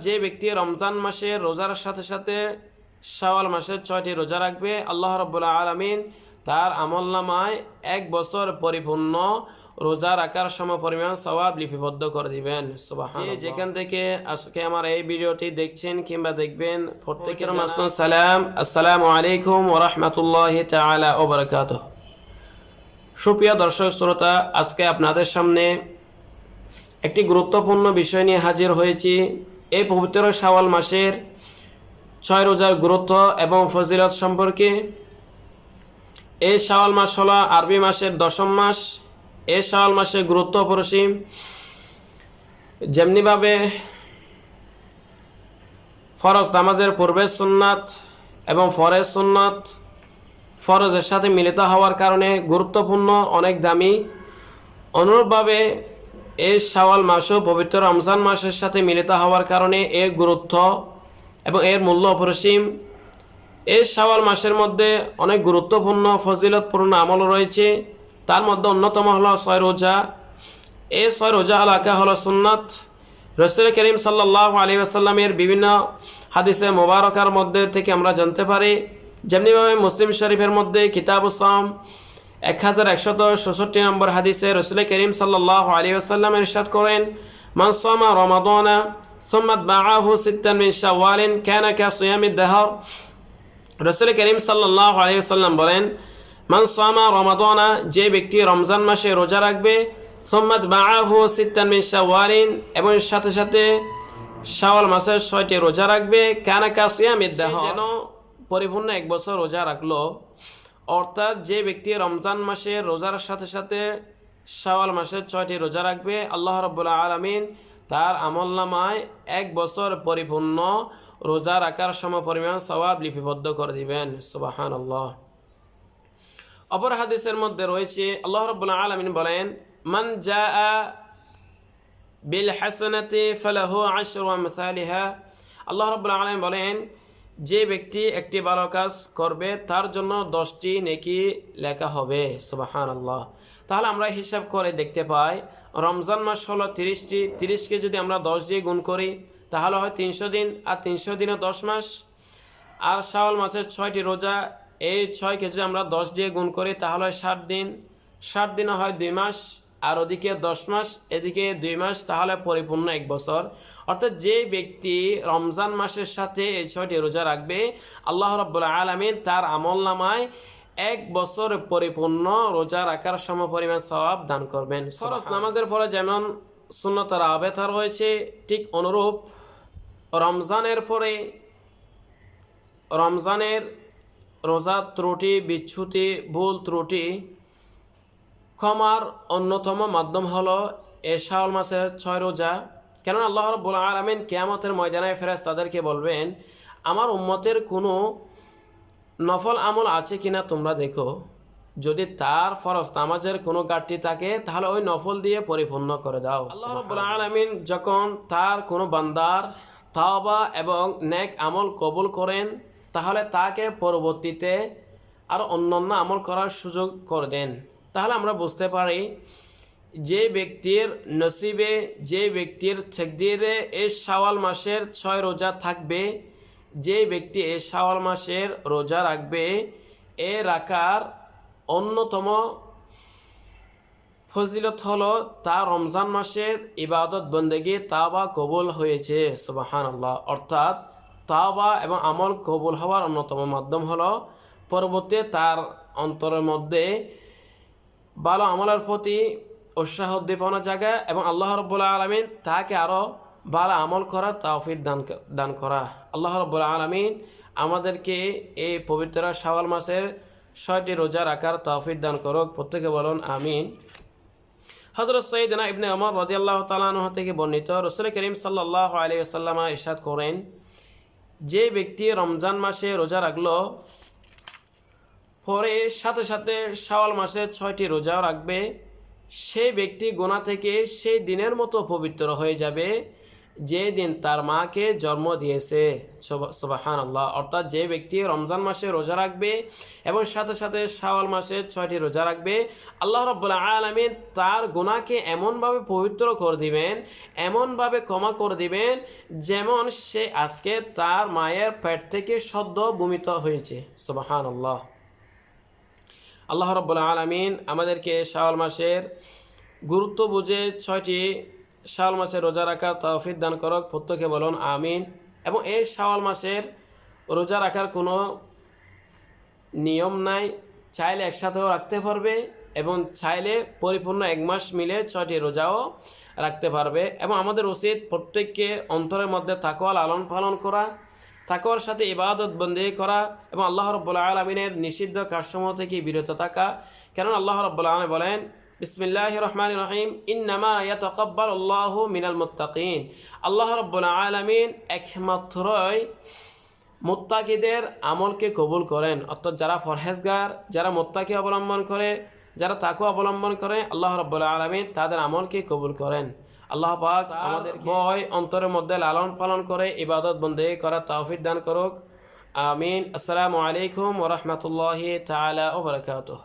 যে ব্যক্তি রমজান মাসে রোজার সাথে সাথে শাওয়াল মাসের 6টি রোজা রাখবে, আল্লাহ রাব্বুল আলামিন তার আমলনামায় 1 বছর পরিপূর্ণ রোজা রাখার সমপরিমাণ সওয়াব লিপিবদ্ধ করে দিবেন। সুবহানাল্লাহ। যেখান থেকে আজকে আমার এই ভিডিওটি দেখছেন কিংবা দেখবেন, প্রত্যেকের মাসুম সালাম, আসসালামু আলাইকুম ওয়া রাহমাতুল্লাহি তাআলা ওয়া বারাকাতুহু। সুপ্রিয় দর্শক শ্রোতা, আজকে আপনাদের সামনে একটি গুরুত্বপূর্ণ বিষয় নিয়ে হাজির হয়েছি। এই পবিত্র শাওয়াল মাসের 6 রোজার গুরুত্ব এবং ফজিলত সম্পর্কে। এই শাওয়াল মাস হলো আরবি মাসের 10ম মাস। এই শাওয়াল মাসের গুরুত্ব অপরিসীম। যেমনিভাবে ফরজ নামাজের পূর্বে সুন্নাত এবং ফরজ সুন্নাত ফরজের সাথে মিলিত হওয়ার কারণে গুরুত্বপূর্ণ, অনেক দামি, অনুরূপভাবে এই শাওয়াল মাসও পবিত্র রমজান মাসের সাথে মিলিত হওয়ার কারণে এর গুরুত্ব এবং এর মূল্য অপরিসীম। এই শাওয়াল মাসের মধ্যে অনেক গুরুত্বপূর্ণ ফজিলতপূর্ণ আমল রয়েছে। তার মধ্যে অন্যতম হলো 6 রোজা। এই 6 রোজা এলাকা হলো সুন্নাত। রাসূল করিম সাল্লাল্লাহু আলাইহি ওয়াসাল্লামের বিভিন্ন হাদিসে মোবারকার মধ্যে থেকে আমরা জানতে পারি। যেমনিভাবে মুসলিম শরীফের মধ্যে কিতাবুস সাওম 1166 নম্বর হাদিসে রাসূল করিম সাল্লাল্লাহু আলাইহি ওয়াসাল্লাম ইরশাদ করেন, মান সামা রমাদানা সুম্মা বাআহু সিত্তান মিন শাওয়ালিন কানা কাসিয়ামিদ দাহর। রাসূল করিম সাল্লাল্লাহু আলাইহি ওয়াসাল্লাম বলেন, মান সামা রমাদানা, যে ব্যক্তি রমজান মাসে রোজা রাখবে, সুম্মা বাআহু সিত্তান মিন শাওয়ালিন, এবং সাথে সাথে শাওয়াল মাসের 6টি রোজা রাখবে, কানা কাসিয়ামিদ দাহর, যেন পরিপূর্ণ 1 বছর রোজা রাখলো। অর্থাৎ যে ব্যক্তি রমজান মাসে রোজার সাথে সাথে শাওয়াল মাসের 6টি রোজা রাখবে, আল্লাহ রাব্বুল আলামিন তার আমলনামায় 1 বছর পরিপূর্ণ রোজা রাখার সমপরিমাণ সওয়াব লিপিবদ্ধ করে দিবেন। সুবহানাল্লাহ। অপর হাদিসের মধ্যে রয়েছে, আল্লাহ রাব্বুল আলামিন বলেন, মান জাআ বিল হাসানাতি ফালাহু আশরু আমসালিহা। আল্লাহ রাব্বুল আলামিন বলেন, যে ব্যক্তি একটি ভালো কাজ করবে তার জন্য 10টি নেকি লেখা হবে। সুবহানাল্লাহ। তাহলে আমরা হিসাব করে দেখতে পাই, রমজান মাস হলো 30টি, 30কে যদি আমরা 10 দিয়ে গুণ করি তাহলে হয় 300 দিন, আর 300 দিনে 10 মাস। আর শাওয়াল মাসের 6টি রোজা, এই 6কে যদি আমরা 10 দিয়ে গুণ করি তাহলে হয় 60 দিন, 60 দিনে হয় 2 মাস, আর ওদিকে 10 মাস, এদিকে 2 মাস, তাহলে পরিপূর্ণ 1 বছর। অর্থাৎ যে ব্যক্তি রমজান মাসের সাথে এই 6টি রোজা রাখবে, আল্লাহ রাব্বুল আলামিন তার আমলনামায় 1 বছর পরিপূর্ণ রোজা রাখার সমপরিমাণ সওয়াব দান করবেন। ফরজ নামাজের পরে যেমন সুন্নত রাবেতা রয়েছে, ঠিক অনুরূপ রমজানের পরে রমজানের রোজা ত্রুটি, বিচ্যুতি, ভুল ত্রুটি ক্ষমার অন্যতম মাধ্যম হলো এই শাওয়াল মাসের 6 রোজা। কেননা আল্লাহ রাব্বুল আলামিন কিয়ামতের ময়দানে ফেরেশতাদেরকে বলবেন, আমার উম্মতের কোনো নফল আমল আছে কিনা তোমরা দেখো, যদি তার ফরজ নামাজের কোনো ঘাটতি থাকে তাহলে ওই নফল দিয়ে পরিপূর্ণ করে দাও। আল্লাহ রাব্বুল আলামিন যখন তার কোনো বান্দার তাওবা এবং নেক আমল কবুল করেন, তাহলে তাকে পরবর্তীতে আর অন্যান্য আমল করার সুযোগ করে দেন। তাহলে আমরা বুঝতে পারি, যে ব্যক্তির নসিবে, যে ব্যক্তির তাকদীরে এই শাওয়াল মাসের 6 রোজা থাকবে, যে ব্যক্তি এই শাওয়াল মাসের রোজা রাখবে, এ রাখার অন্যতম ফজিলত হলো তার রমজান মাসের ইবাদত বন্দেগী তাওবা কবুল হয়েছে। সুবহানাল্লাহ। অর্থাৎ তাওবা এবং আমল কবুল হওয়ার অন্যতম মাধ্যম হলো পরবর্তী তার অন্তরের মধ্যে ভালো আমলের প্রতি উৎসাহ উদ্দীপনা জায়গা এবং আল্লাহ রাব্বুল আলামিন তাকে আরও ভালো আমল করার তৌফিক দান করা। আল্লাহ রাব্বুল আলামিন আমাদেরকে এই পবিত্র শাওয়াল মাসের 6টি রোজা রাখার তৌফিক দান করুক। প্রত্যেকে বলুন আমিন। হযরত সাইয়েদনা ইবনে ওমর রাদিয়াল্লাহু তাআলা আনহু থেকে বর্ণিত, রাসূল করিম সাল্লাল্লাহু আলাইহি ওয়াসাল্লাম ইরশাদ করেন, যে ব্যক্তি রমজান মাসে রোজা রাখলো, পরে সাথে সাথে শাওয়াল মাসের 6টি রোজা রাখবে, সেই ব্যক্তি গুনাহ থেকে সেই দিনের মতো পবিত্র হয়ে যাবে যে দিন তার মাকে জন্ম দিয়েছে। সুবহানাল্লাহ। অর্থাৎ যে ব্যক্তি রমজান মাসে রোজা রাখবে এবং সাথে সাথে শাওয়াল মাসে 6টি রোজা রাখবে, আল্লাহ রাব্বুল আলামিন তার গুনাহকে এমনভাবে পবিত্র করে দিবেন, এমনভাবে ক্ষমা করে দিবেন, যেমন সে আজকে তার মায়ের পেট থেকে সদ্য ভূমিত হয়েছে। সুবহানাল্লাহ। আল্লাহ রাব্বুল আলামিন আমাদেরকে শাওয়াল মাসের গুরুত্ব বুঝে 6টি শাওয়াল মাসে রোজা রাখার তৌফিক দান করুক। প্রত্যেকে বলুন আমিন। এবং এই শাওয়াল মাসের রোজা রাখার কোনো নিয়ম নাই, চাইলে একসাথেও রাখতে পারবে এবং চাইলে পরিপূর্ণ 1 মাস মিলে 6টি রোজাও রাখতে পারবে। এবং আমাদের উচিত প্রত্যেককে অন্তরের মধ্যে তাকওয়া লালন পালন করা, তাকওয়ার সাথে ইবাদত বন্দেগী করা এবং আল্লাহ রাব্বুল আলামিনের নিষিদ্ধ কাজসমূহ থেকে বিরত থাকা। কারণ আল্লাহ রাব্বুল আলামিন বলেন, বিসমিল্লাহির রহমানির রহিম, ইন্নামা ইয়াতাকাব্বালুল্লাহু মিনাল মুত্তাকিন। আল্লাহ রাব্বুল আলামিন একমাত্রই মুত্তাকিদের আমলকে কবুল করেন। অর্থাৎ যারা পরহেজগার, যারা মুত্তাকি অবলম্বন করে, যারা তাকওয়া অবলম্বন করে, আল্লাহ রাব্বুল আলামিন তাদের আমলকে কবুল করেন। আল্লাহ পাক আমাদের ভয় অন্তরের মধ্যে লালন পালন করে ইবাদত বন্দেগী করার তৌফিক দান করুক। আমিন। আসসালামু আলাইকুম ওয়া রাহমাতুল্লাহি তাআলা ওয়া বারাকাতুহু।